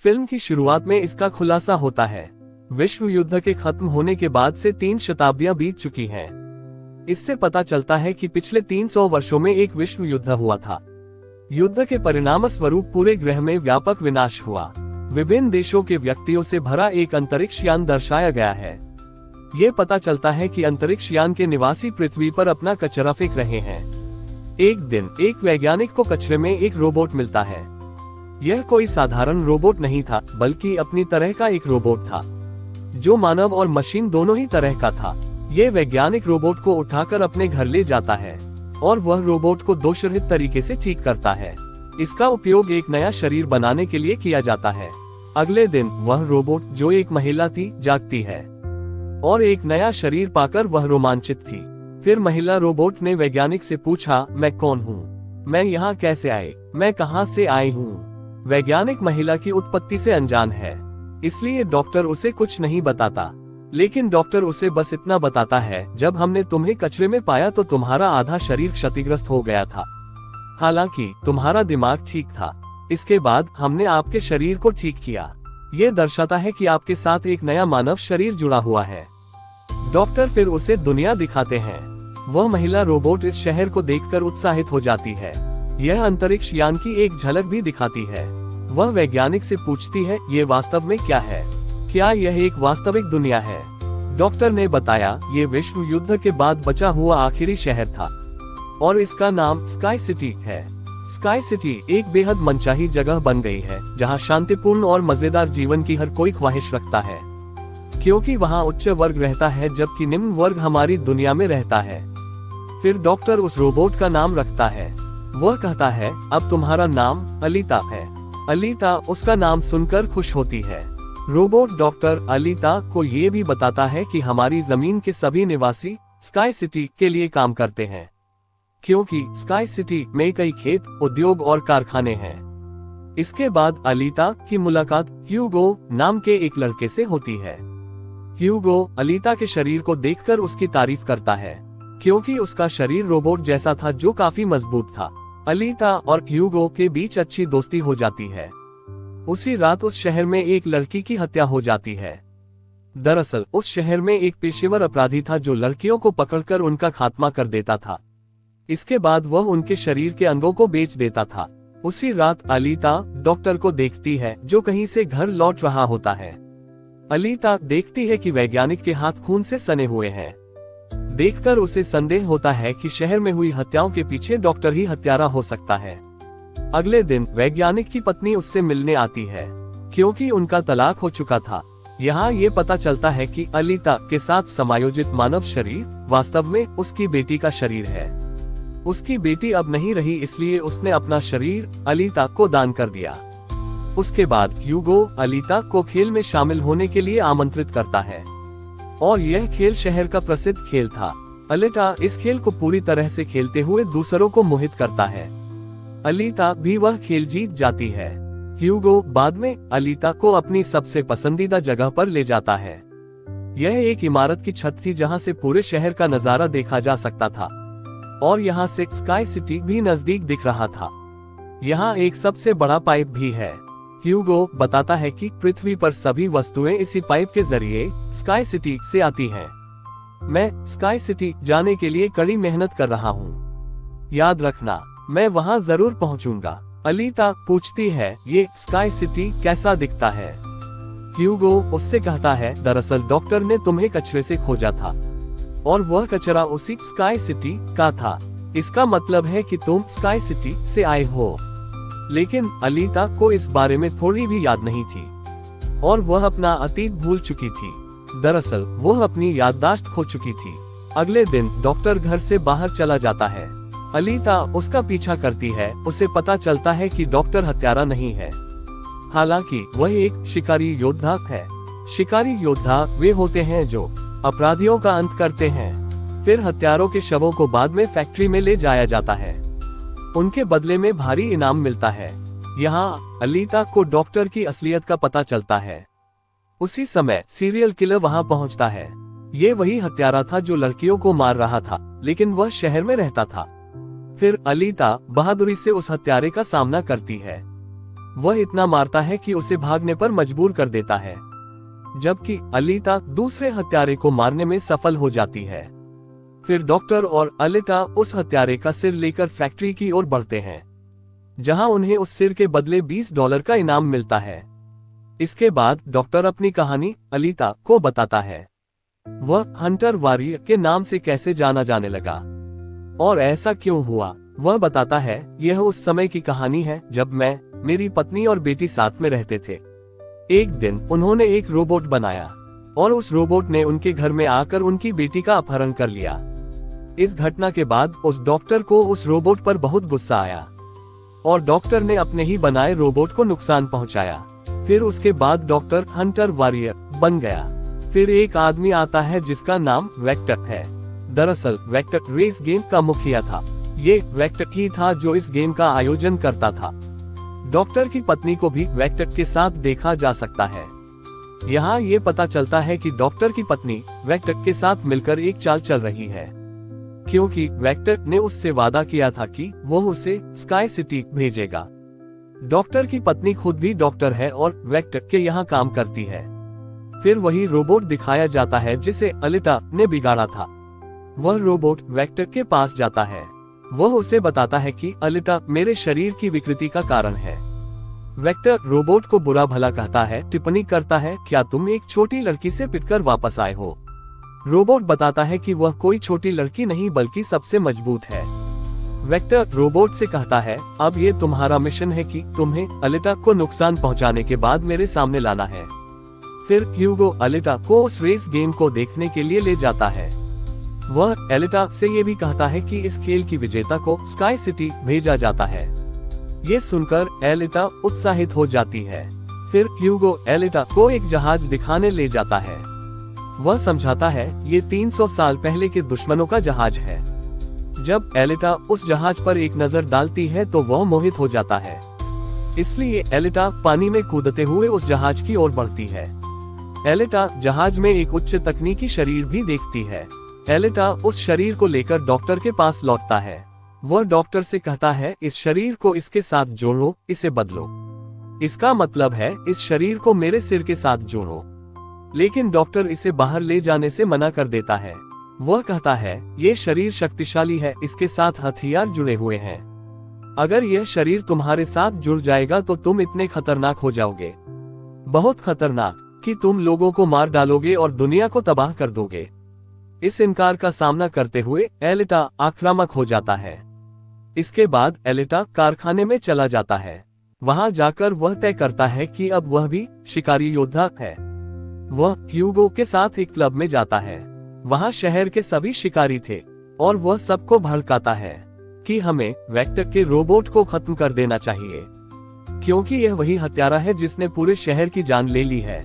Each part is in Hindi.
फिल्म की शुरुआत में इसका खुलासा होता है। विश्व युद्ध के खत्म होने के बाद से 3 शताब्दियां बीत चुकी हैं। इससे पता चलता है कि पिछले 300 वर्षों में एक विश्व युद्ध हुआ था। युद्ध के परिणाम स्वरूप पूरे ग्रह में व्यापक विनाश हुआ। विभिन्न देशों के व्यक्तियों से भरा एक अंतरिक्ष यान दर्शाया गया है। ये पता चलता है कि अंतरिक्ष यान के निवासी पृथ्वी पर अपना कचरा फेंक रहे हैं। एक दिन एक वैज्ञानिक को कचरे में एक रोबोट मिलता है। यह कोई साधारण रोबोट नहीं था, बल्कि अपनी तरह का एक रोबोट था, जो मानव और मशीन दोनों ही तरह का था। ये वैज्ञानिक रोबोट को उठाकर अपने घर ले जाता है और वह रोबोट को दोषरहित तरीके से ठीक करता है। इसका उपयोग एक नया शरीर बनाने के लिए किया जाता है। अगले दिन वह रोबोट, जो एक महिला थी, जागती है और एक नया शरीर पाकर वह रोमांचित थी। फिर महिला रोबोट ने वैज्ञानिक से पूछा, मैं कौन हूँ? मैं यहाँ कैसे आई? मैं कहाँ से आई हूँ? वैज्ञानिक महिला की उत्पत्ति से अनजान है, इसलिए डॉक्टर उसे कुछ नहीं बताता। लेकिन डॉक्टर उसे बस इतना बताता है, जब हमने तुम्हें कचरे में पाया तो तुम्हारा आधा शरीर क्षतिग्रस्त हो गया था, हालांकि तुम्हारा दिमाग ठीक था। इसके बाद हमने आपके शरीर को ठीक किया। ये दर्शाता है कि आपके साथ एक नया मानव शरीर जुड़ा हुआ है। डॉक्टर फिर उसे दुनिया दिखाते हैं। वह महिला रोबोट इस शहर को देखकर उत्साहित हो जाती है। यह अंतरिक्ष यान की एक झलक भी दिखाती है। वह वैज्ञानिक से पूछती है, ये वास्तव में क्या है? क्या यह एक वास्तविक दुनिया है? डॉक्टर ने बताया, ये विश्व युद्ध के बाद बचा हुआ आखिरी शहर था और इसका नाम स्काई सिटी है। स्काई सिटी एक बेहद मनचाही जगह बन गई है, जहां शांतिपूर्ण और मजेदार जीवन की हर कोई ख्वाहिश रखता है, क्योंकि वहां उच्च वर्ग रहता है जबकि निम्न वर्ग हमारी दुनिया में रहता है। फिर डॉक्टर उस रोबोट का नाम रखता है। वह कहता है, अब तुम्हारा नाम अलीता है। अलीता उसका नाम सुनकर खुश होती है। रोबोट डॉक्टर अलीता को ये भी बताता है कि हमारी जमीन के सभी निवासी स्काई सिटी के लिए काम करते हैं, क्योंकि स्काई सिटी में कई खेत, उद्योग और कारखाने हैं। इसके बाद अलीता की मुलाकात ह्यूगो नाम के एक लड़के से होती है। ह्यूगो अलीता के शरीर को देखकर उसकी तारीफ करता है, क्योंकि उसका शरीर रोबोट जैसा था, जो काफी मजबूत था। अलीता और ह्यूगो के बीच अच्छी दोस्ती हो जाती है। उसी रात उस शहर में एक लड़की की हत्या हो जाती है। दरअसल उस शहर में एक पेशेवर अपराधी था, जो लड़कियों को पकड़कर उनका खात्मा कर देता था। इसके बाद वह उनके शरीर के अंगों को बेच देता था। उसी रात अलीता डॉक्टर को देखती है, जो कहीं से घर लौट रहा होता है। अलीता देखती है कि वैज्ञानिक के हाथ खून से सने हुए हैं। देखकर उसे संदेह होता है कि शहर में हुई हत्याओं के पीछे डॉक्टर ही हत्यारा हो सकता है। अगले दिन वैज्ञानिक की पत्नी उससे मिलने आती है, क्योंकि उनका तलाक हो चुका था। यहाँ ये पता चलता है कि अलीता के साथ समायोजित मानव शरीर वास्तव में उसकी बेटी का शरीर है। उसकी बेटी अब नहीं रही, इसलिए उसने अपना शरीर अलीता को दान कर दिया। उसके बाद ह्यूगो अलीता को खेल में शामिल होने के लिए आमंत्रित करता है, और यह खेल शहर का प्रसिद्ध खेल था। अलीता इस खेल को पूरी तरह से खेलते हुए दूसरों को मोहित करता है। अलीता भी वह खेल जीत जाती है। ह्यूगो बाद में अलीता को अपनी सबसे पसंदीदा जगह पर ले जाता है। यह एक इमारत की छत थी, जहां से पूरे शहर का नजारा देखा जा सकता था, और यहाँ से स्काई सिटी भी नजदीक दिख रहा था। यहाँ एक सबसे बड़ा पाइप भी है। ह्यूगो बताता है कि पृथ्वी पर सभी वस्तुएं इसी पाइप के जरिए स्काई सिटी से आती हैं। मैं स्काई सिटी जाने के लिए कड़ी मेहनत कर रहा हूँ। याद रखना, मैं वहाँ जरूर पहुँचूंगा। अलीता पूछती है, ये स्काई सिटी कैसा दिखता है? ह्यूगो उससे कहता है, दरअसल डॉक्टर ने तुम्हें कचरे से खोजा था, और वह कचरा उसी स्काई सिटी का था। इसका मतलब है कि तुम स्काई सिटी से आए हो। लेकिन अलीता को इस बारे में थोड़ी भी याद नहीं थी, और वह अपना अतीत भूल चुकी थी। दरअसल वह अपनी याददाश्त खो चुकी थी। अगले दिन डॉक्टर घर से बाहर चला जाता है। अलीता उसका पीछा करती है। उसे पता चलता है कि डॉक्टर हत्यारा नहीं है, हालांकि वह एक शिकारी योद्धा है। शिकारी योद्धा वे होते हैं जो अपराधियों का अंत करते हैं। फिर हत्यारों के शवों को बाद में फैक्ट्री में ले जाया जाता है। उनके बदले में भारी इनाम मिलता है। यहाँ अलीता को डॉक्टर की असलियत का पता चलता है। उसी समय सीरियल किलर वहाँ पहुँचता है। ये वही हत्यारा था जो लड़कियों को मार रहा था, लेकिन वह शहर में रहता था। फिर अलीता बहादुरी से उस हत्यारे का सामना करती है। वह इतना मारता है कि उसे भागने पर मजबूर कर देता है, जबकि अलीता दूसरे हत्यारे को मारने में सफल हो जाती है। फिर डॉक्टर और अलीता उस हत्यारे का सिर लेकर फैक्ट्री की ओर बढ़ते हैं, जहां उन्हें उस सिर के बदले $20 का इनाम मिलता है। इसके बाद डॉक्टर अपनी कहानी अलीता को बताता है। वह हंटर वॉरियर के नाम से कैसे जाना जाने लगा और ऐसा क्यों हुआ। वह बताता है, यह उस समय की कहानी है जब मैं, मेरी पत्नी और बेटी साथ में रहते थे। एक दिन उन्होंने एक रोबोट बनाया और उस रोबोट ने उनके घर में आकर उनकी बेटी का अपहरण कर लिया। इस घटना के बाद उस डॉक्टर को उस रोबोट पर बहुत गुस्सा आया और डॉक्टर ने अपने ही बनाए रोबोट को नुकसान पहुंचाया। फिर उसके बाद डॉक्टर हंटर वॉरियर बन गया। फिर एक आदमी आता है जिसका नाम वेक्टर है। दरअसल वेक्टर रेस गेम का मुखिया था। ये वेक्टर ही था जो इस गेम का आयोजन करता था। डॉक्टर की पत्नी को भी वेक्टर के साथ देखा जा सकता है। यहाँ ये पता चलता है कि डॉक्टर की पत्नी वेक्टर के साथ मिलकर एक चाल चल रही है, क्योंकि वेक्टर ने उससे वादा किया था कि वो उसे स्काई सिटी भेजेगा। डॉक्टर की पत्नी खुद भी डॉक्टर है और वेक्टर के यहाँ काम करती है। फिर वही रोबोट दिखाया जाता है जिसे अलीता ने बिगाड़ा था। वह रोबोट वेक्टर के पास जाता है। वह उसे बताता है कि अलीता मेरे शरीर की विकृति का कारण है। वेक्टर रोबोट को बुरा भला कहता है, टिप्पणी करता है, क्या तुम एक छोटी लड़की से पिटकर वापस आए हो। रोबोट बताता है कि वह कोई छोटी लड़की नहीं बल्कि सबसे मजबूत है। वेक्टर रोबोट से कहता है, अब ये तुम्हारा मिशन है कि तुम्हें अलीता को नुकसान पहुंचाने के बाद मेरे सामने लाना है। फिर ह्यूगो अलीता को उस रेस गेम को देखने के लिए ले जाता है। वह अलीता से ये भी कहता है कि इस खेल की विजेता को स्काई सिटी भेजा जाता है। ये सुनकर अलीता उत्साहित हो जाती है। फिर ह्यूगो अलीता को एक जहाज दिखाने ले जाता है। वह समझाता है, ये 300 साल पहले के दुश्मनों का जहाज है। जब अलीता उस जहाज पर एक नजर डालती है तो वह मोहित हो जाता है। इसलिए अलीता पानी में कूदते हुए उस जहाज की ओर बढ़ती है। अलीता जहाज में एक उच्च तकनीकी शरीर भी देखती है। अलीता उस शरीर को लेकर डॉक्टर के पास लौटता है। वह डॉक्टर से कहता है, इस शरीर को इसके साथ जोड़ो, इसे बदलो। इसका मतलब है इस शरीर को मेरे सिर के साथ जोड़ो। लेकिन डॉक्टर इसे बाहर ले जाने से मना कर देता है। वह कहता है, ये शरीर शक्तिशाली है, इसके साथ हथियार जुड़े हुए हैं। अगर यह शरीर तुम्हारे साथ जुड़ जाएगा तो तुम इतने खतरनाक हो जाओगे, बहुत खतरनाक, कि तुम लोगों को मार डालोगे और दुनिया को तबाह कर दोगे। इस इनकार का सामना करते हुए अलीता आक्रामक हो जाता है। इसके बाद अलीता कारखाने में चला जाता है। वहां जाकर वह तय करता है कि अब वह भी शिकारी योद्धा है। वह ह्यूगो के साथ एक क्लब में जाता है। वहां शहर के सभी शिकारी थे और वह सबको भड़काता है कि हमें वेक्टर के रोबोट को खत्म कर देना चाहिए, क्योंकि यह वही हत्यारा है जिसने पूरे शहर की जान ले ली है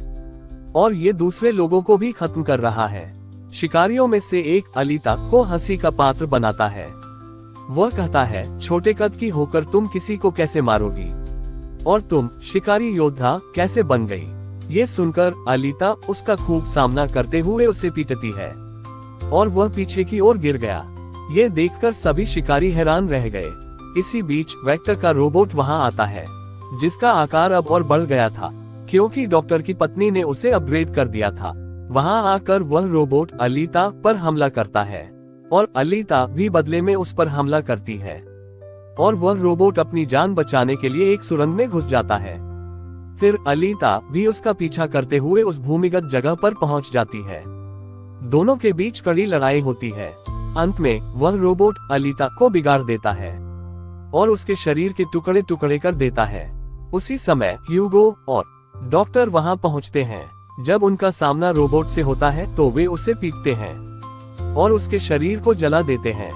और ये दूसरे लोगों को भी खत्म कर रहा है। शिकारियों में से एक अलीता को हंसी का पात्र बनाता है। वह कहता है, छोटे कद की होकर तुम किसी को कैसे मारोगी और तुम शिकारी योद्धा कैसे बन गई। ये सुनकर अलीता उसका खूब सामना करते हुए उसे पीटती है और वह पीछे की ओर गिर गया। ये देखकर सभी शिकारी हैरान रह गए। इसी बीच वेक्टर का रोबोट वहां आता है, जिसका आकार अब और बढ़ गया था, क्योंकि डॉक्टर की पत्नी ने उसे अपग्रेड कर दिया था। वहां आकर वह रोबोट अलीता पर हमला करता है और अलीता भी बदले में उस पर हमला करती है और वह रोबोट अपनी जान बचाने के लिए एक सुरंग में घुस जाता है। फिर अलीता भी उसका पीछा करते हुए उस भूमिगत जगह पर पहुंच जाती है। दोनों के बीच कड़ी लड़ाई होती है। अंत में वह रोबोट अलीता को बिगाड़ देता है और उसके शरीर के टुकड़े टुकड़े कर देता है। उसी समय ह्यूगो और डॉक्टर वहां पहुंचते हैं। जब उनका सामना रोबोट से होता है तो वे उसे पीटते हैं और उसके शरीर को जला देते हैं।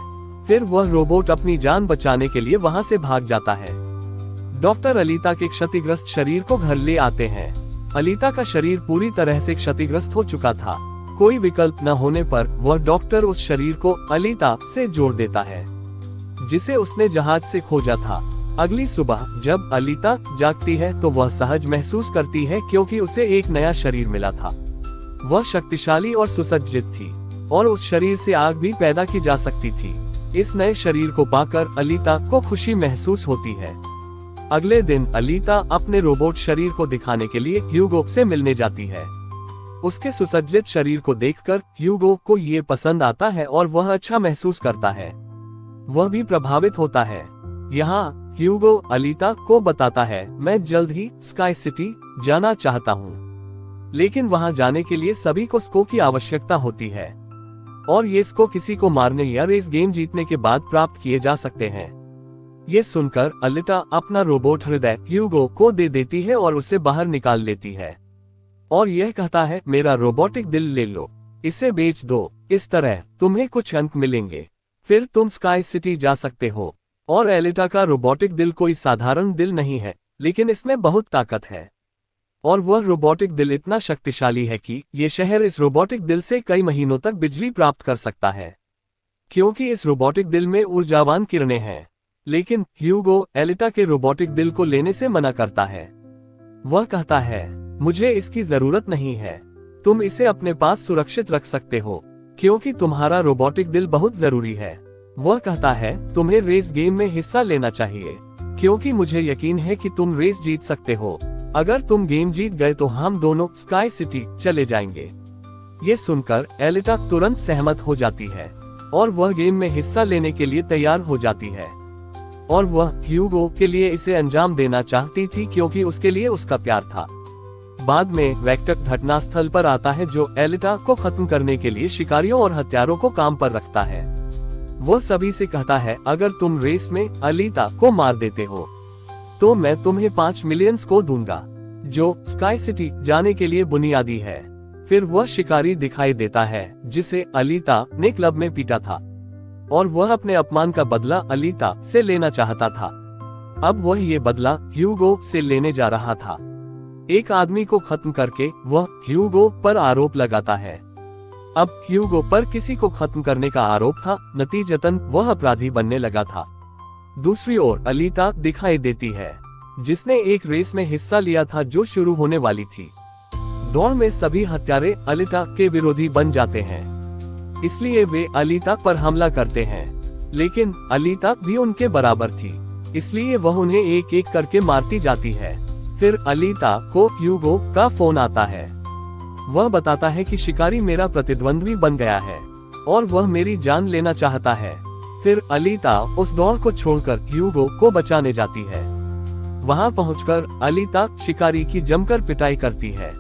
फिर वह रोबोट अपनी जान बचाने के लिए वहां से भाग जाता है। डॉक्टर अलीता के क्षतिग्रस्त शरीर को घर ले आते हैं। अलीता का शरीर पूरी तरह से क्षतिग्रस्त हो चुका था। कोई विकल्प न होने पर वह डॉक्टर उस शरीर को अलीता से जोड़ देता है, जिसे उसने जहाज से खोजा था। अगली सुबह जब अलीता जागती है तो वह सहज महसूस करती है, क्योंकि उसे एक नया शरीर मिला था। वह शक्तिशाली और सुसज्जित थी और उस शरीर से आग भी पैदा की जा सकती थी। इस नए शरीर को पाकर अलीता को खुशी महसूस होती है। अगले दिन अलीता अपने रोबोट शरीर को दिखाने के लिए ह्यूगो से मिलने जाती है। उसके सुसज्जित शरीर को देखकर ह्यूगो को ये पसंद आता है और वह अच्छा महसूस करता है। वह भी प्रभावित होता है। यहाँ ह्यूगो अलीता को बताता है, मैं जल्द ही स्काई सिटी जाना चाहता हूँ, लेकिन वहाँ जाने के लिए सभी को स्को की आवश्यकता होती है और ये स्को किसी को मारने या रेस गेम जीतने के बाद प्राप्त किए जा सकते हैं। ये सुनकर अलीता अपना रोबोट हृदय ह्यूगो को दे देती है और उसे बाहर निकाल लेती है और यह कहता है, मेरा रोबोटिक दिल ले लो, इसे बेच दो, इस तरह तुम्हें कुछ अंक मिलेंगे, फिर तुम स्काई सिटी जा सकते हो। और अलीता का रोबोटिक दिल कोई साधारण दिल नहीं है, लेकिन इसमें बहुत ताकत है और वह रोबोटिक दिल इतना शक्तिशाली है कि ये शहर इस रोबोटिक दिल से कई महीनों तक बिजली प्राप्त कर सकता है, क्योंकि इस रोबोटिक दिल में ऊर्जावान किरणें हैं। लेकिन ह्यूगो अलीता के रोबोटिक दिल को लेने से मना करता है। वह कहता है, मुझे इसकी जरूरत नहीं है, तुम इसे अपने पास सुरक्षित रख सकते हो, क्योंकि तुम्हारा रोबोटिक दिल बहुत जरूरी है। वह कहता है, तुम्हें रेस गेम में हिस्सा लेना चाहिए, क्योंकि मुझे यकीन है कि तुम रेस जीत सकते हो। अगर तुम गेम जीत गए तो हम दोनों स्काई सिटी चले जाएंगे। ये सुनकर अलीता तुरंत सहमत हो जाती है और वह गेम में हिस्सा लेने के लिए तैयार हो जाती है और वह ह्यूगो के लिए इसे अंजाम देना चाहती थी, क्योंकि उसके लिए उसका प्यार था। बाद में वेक्टर घटनास्थल पर आता है, जो अलीता को खत्म करने के लिए शिकारियों और हत्यारों को काम पर रखता है। वह सभी से कहता है, अगर तुम रेस में अलीता को मार देते हो तो मैं तुम्हें 5 मिलियन को दूंगा, जो स्काई सिटी जाने के लिए बुनियादी है। फिर वह शिकारी दिखाई देता है जिसे अलीता ने क्लब में पीटा था और वह अपने अपमान का बदला अलीता से लेना चाहता था। अब वह ये बदला ह्यूगो से लेने जा रहा था। एक आदमी को खत्म करके वह ह्यूगो पर आरोप लगाता है। अब ह्यूगो पर किसी को खत्म करने का आरोप था, नतीजतन वह अपराधी बनने लगा था। दूसरी ओर अलीता दिखाई देती है, जिसने एक रेस में हिस्सा लिया था जो शुरू होने वाली थी। दौड़ में सभी हत्यारे अलीता के विरोधी बन जाते हैं, इसलिए वे अलीता पर हमला करते हैं, लेकिन अलीता भी उनके बराबर थी, इसलिए वह उन्हें एक एक करके मारती जाती है। फिर अलीता को ह्यूगो का फोन आता है। वह बताता है कि शिकारी मेरा प्रतिद्वंद्वी बन गया है और वह मेरी जान लेना चाहता है। फिर अलीता उस दौड़ को छोड़कर ह्यूगो को बचाने जाती है। वहां पहुंचकर अलीता शिकारी की जमकर पिटाई करती है,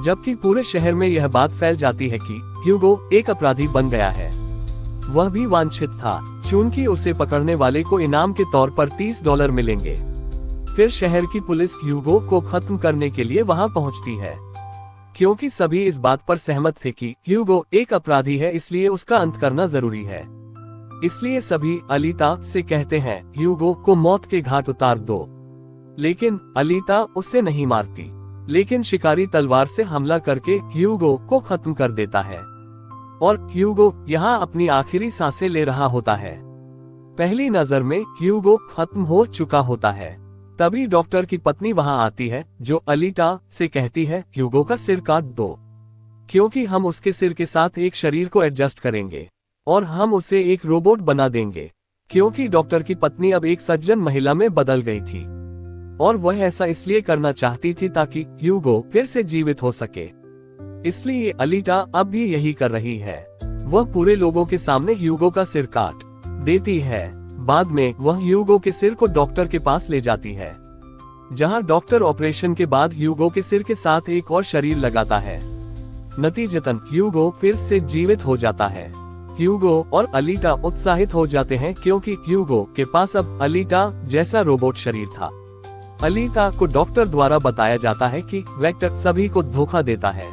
जबकि पूरे शहर में यह बात फैल जाती है कि ह्यूगो एक अपराधी बन गया है। वह भी वांछित था, चूंकि उसे पकड़ने वाले को इनाम के तौर पर $30 मिलेंगे। फिर शहर की पुलिस ह्यूगो को खत्म करने के लिए वहां पहुंचती है, क्योंकि सभी इस बात पर सहमत थे कि ह्यूगो एक अपराधी है, इसलिए उसका अंत करना जरूरी है। इसलिए सभी अलीता से कहते हैं, ह्यूगो को मौत के घाट उतार दो, लेकिन अलीता उसे नहीं मारती, लेकिन शिकारी तलवार से हमला करके ह्यूगो को खत्म कर देता है और ह्यूगो यहाँ अपनी आखिरी सांसें ले रहा होता है। पहली नजर में ह्यूगो खत्म हो चुका होता है। तभी डॉक्टर की पत्नी वहां आती है, जो अलीता से कहती है, ह्यूगो का सिर काट दो, क्योंकि हम उसके सिर के साथ एक शरीर को एडजस्ट करेंगे और हम उसे एक रोबोट बना देंगे, क्योंकि डॉक्टर की पत्नी अब एक सज्जन महिला में बदल गई थी और वह ऐसा इसलिए करना चाहती थी ताकि ह्यूगो फिर से जीवित हो सके। इसलिए अलीता अब भी यही कर रही है। वह पूरे लोगों के सामने ह्यूगो का सिर काट देती है। बाद में वह ह्यूगो के सिर को डॉक्टर के पास ले जाती है, जहां डॉक्टर ऑपरेशन के बाद ह्यूगो के सिर के साथ एक और शरीर लगाता है। नतीजतन ह्यूगो फिर से जीवित हो जाता है। ह्यूगो और अलीता उत्साहित हो जाते हैं, क्योंकि ह्यूगो के पास अब अलीता जैसा रोबोट शरीर था। अलीता को डॉक्टर द्वारा बताया जाता है कि वेक्टर सभी को धोखा देता है,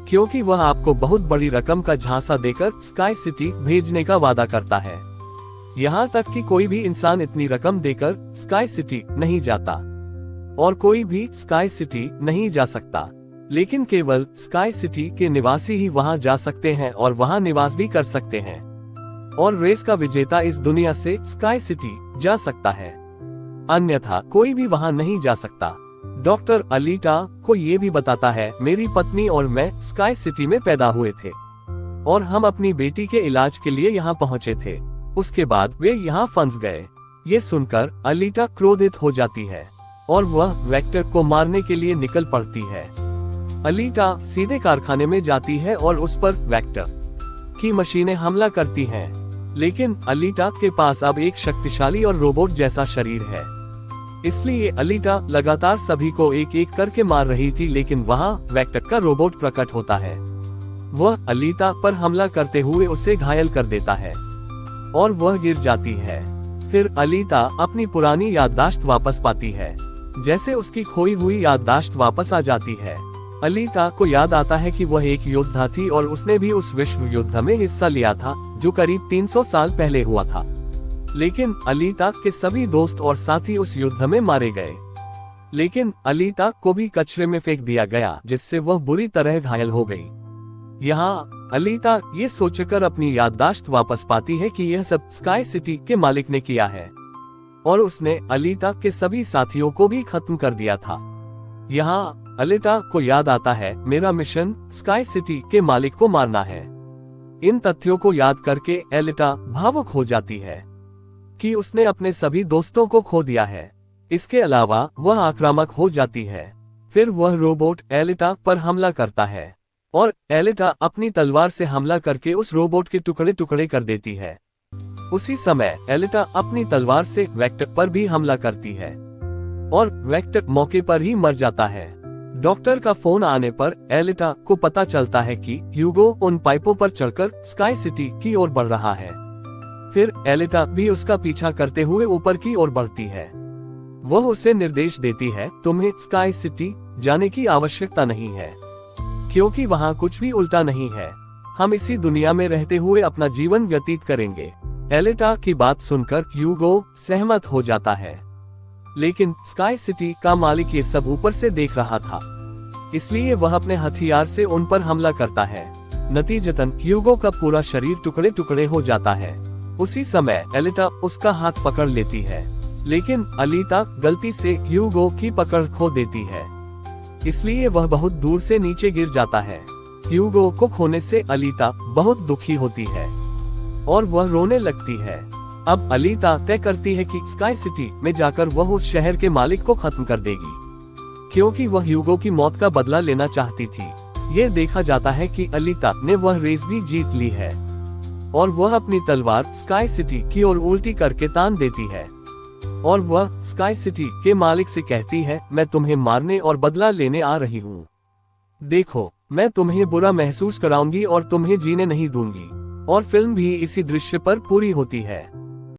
क्योंकि वह आपको बहुत बड़ी रकम का झांसा देकर स्काई सिटी भेजने का वादा करता है। यहाँ तक कि कोई भी इंसान इतनी रकम देकर स्काई सिटी नहीं जाता और कोई भी स्काई सिटी नहीं जा सकता, लेकिन केवल स्काई सिटी के निवासी ही वहां जा सकते हैं और वहां निवास भी कर सकते हैं, और रेस का विजेता इस दुनिया से स्काई सिटी जा सकता है, अन्यथा कोई भी वहां नहीं जा सकता। डॉक्टर अलीता को ये भी बताता है, मेरी पत्नी और मैं स्काई सिटी में पैदा हुए थे और हम अपनी बेटी के इलाज के लिए यहाँ पहुँचे थे। उसके बाद वे यहाँ फंस गए। ये सुनकर अलीता क्रोधित हो जाती है और वह वेक्टर को मारने के लिए निकल पड़ती है। अलीटा सीधे कारखाने में जाती है और उस पर वेक्टर की मशीनें हमला करती हैं। लेकिन अलीटा के पास अब एक शक्तिशाली और रोबोट जैसा शरीर है, इसलिए अलीटा लगातार सभी को एक एक करके मार रही थी। लेकिन वहां वेक्टर का रोबोट प्रकट होता है। वह अलीटा पर हमला करते हुए उसे घायल कर देता है और वह गिर जाती है। फिर अलीटा अपनी पुरानी याददाश्त वापस पाती है, जैसे उसकी खोई हुई याददाश्त वापस आ जाती है। अलीटा को याद आता है कि वह एक योद्धा थी और उसने भी उस विश्व युद्ध में हिस्सा लिया था जो करीब 300 साल पहले हुआ था। लेकिन अलीटा के सभी दोस्त और साथी उस युद्ध में मारे गए। लेकिन अलीटा को भी कचरे में फेंक दिया गया, जिससे वह बुरी तरह घायल हो गई। यहाँ अलीटा ये सोचकर अपनी याददाश्त वापस पाती है कि यह सब स्काई सिटी के मालिक ने किया है और उसने अलीटा के सभी साथियों को भी खत्म कर दिया था। यहाँ अलीटा को याद आता है, मेरा मिशन स्काई सिटी के मालिक को मारना है। इन तथ्यों को याद करके अलीटा भावुक हो जाती है कि उसने अपने सभी दोस्तों को खो दिया है। इसके अलावा वह आक्रामक हो जाती है। फिर वह रोबोट अलीटा पर हमला करता है और अलीटा अपनी तलवार से हमला करके उस रोबोट के टुकड़े टुकड़े कर देती है। उसी समय अलीटा अपनी तलवार से वेक्टर पर भी हमला करती है और वेक्टर मौके पर ही मर जाता है। डॉक्टर का फोन आने पर अलीटा को पता चलता है कि ह्यूगो उन पाइपों पर चढ़कर स्काई सिटी की ओर बढ़ रहा है। फिर अलीटा भी उसका पीछा करते हुए ऊपर की ओर बढ़ती है। वह उसे निर्देश देती है, तुम्हें स्काई सिटी जाने की आवश्यकता नहीं है, क्योंकि वहाँ कुछ भी उल्टा नहीं है। हम इसी दुनिया में रहते हुए अपना जीवन व्यतीत करेंगे। अलीटा की बात सुनकर ह्यूगो सहमत हो जाता है, लेकिन स्काई सिटी का मालिक ये सब ऊपर से देख रहा था, इसलिए वह अपने हथियार से उन पर हमला करता है। नतीजतन ह्यूगो का पूरा शरीर टुकड़े टुकड़े हो जाता है। उसी समय अलीटा उसका हाथ पकड़ लेती है, लेकिन अलीटा गलती से ह्यूगो की पकड़ खो देती है, इसलिए वह बहुत दूर से नीचे गिर जाता है। ह्यूगो को खोने से अलीटा बहुत दुखी होती है और वह रोने लगती है। अब अलीटा तय करती है कि स्काई सिटी में जाकर वह उस शहर के मालिक को खत्म कर देगी, क्योंकि वह ह्यूगो की मौत का बदला लेना चाहती थी। ये देखा जाता है कि अलीटा ने वह रेस भी जीत ली है और वह अपनी तलवार स्काई सिटी की ओर उल्टी करके तान देती है और वह स्काई सिटी के मालिक से कहती है, मैं तुम्हें मारने और बदला लेने आ रही हूँ। देखो, मैं तुम्हें बुरा महसूस कराऊंगी और तुम्हें जीने नहीं दूंगी। और फिल्म भी इसी दृश्य पर पूरी होती है।